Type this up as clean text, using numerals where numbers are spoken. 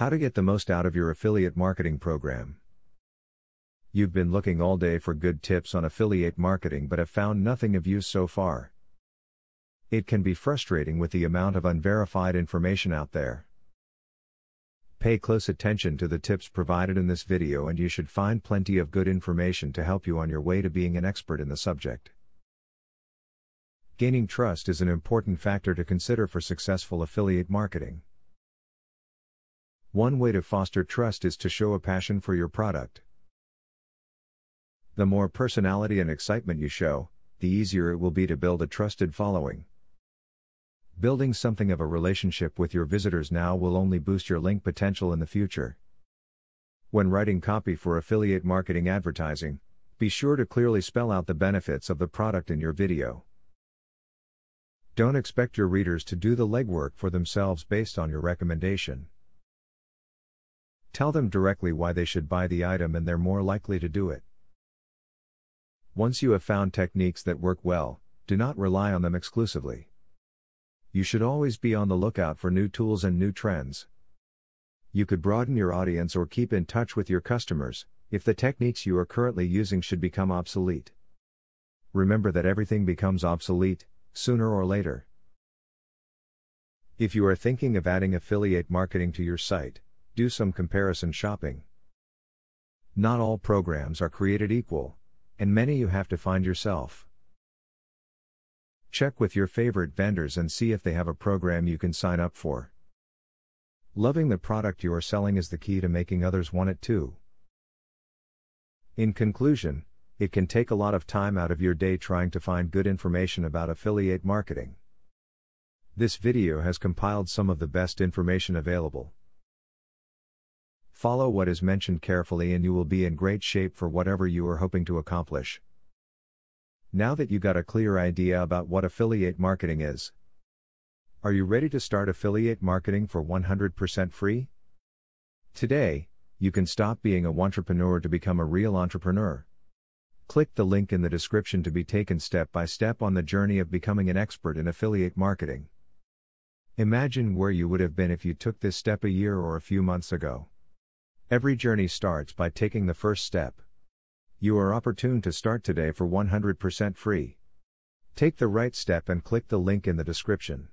How to get the most out of your affiliate marketing program. You've been looking all day for good tips on affiliate marketing but have found nothing of use so far. It can be frustrating with the amount of unverified information out there. Pay close attention to the tips provided in this video and you should find plenty of good information to help you on your way to being an expert in the subject. Gaining trust is an important factor to consider for successful affiliate marketing. One way to foster trust is to show a passion for your product. The more personality and excitement you show, the easier it will be to build a trusted following. Building something of a relationship with your visitors now will only boost your link potential in the future. When writing copy for affiliate marketing advertising, be sure to clearly spell out the benefits of the product in your video. Don't expect your readers to do the legwork for themselves based on your recommendation. Tell them directly why they should buy the item and they're more likely to do it. Once you have found techniques that work well, do not rely on them exclusively. You should always be on the lookout for new tools and new trends. You could broaden your audience or keep in touch with your customers, if the techniques you are currently using should become obsolete. Remember that everything becomes obsolete, sooner or later. If you are thinking of adding affiliate marketing to your site, do some comparison shopping. Not all programs are created equal, and many you have to find yourself. Check with your favorite vendors and see if they have a program you can sign up for. Loving the product you are selling is the key to making others want it too. In conclusion, it can take a lot of time out of your day trying to find good information about affiliate marketing. This video has compiled some of the best information available. Follow what is mentioned carefully and you will be in great shape for whatever you are hoping to accomplish. Now that you got a clear idea about what affiliate marketing is, are you ready to start affiliate marketing for 100% free? Today, you can stop being a wantrepreneur to become a real entrepreneur. Click the link in the description to be taken step by step on the journey of becoming an expert in affiliate marketing. Imagine where you would have been if you took this step a year or a few months ago. Every journey starts by taking the first step. You are opportune to start today for 100% free. Take the right step and click the link in the description.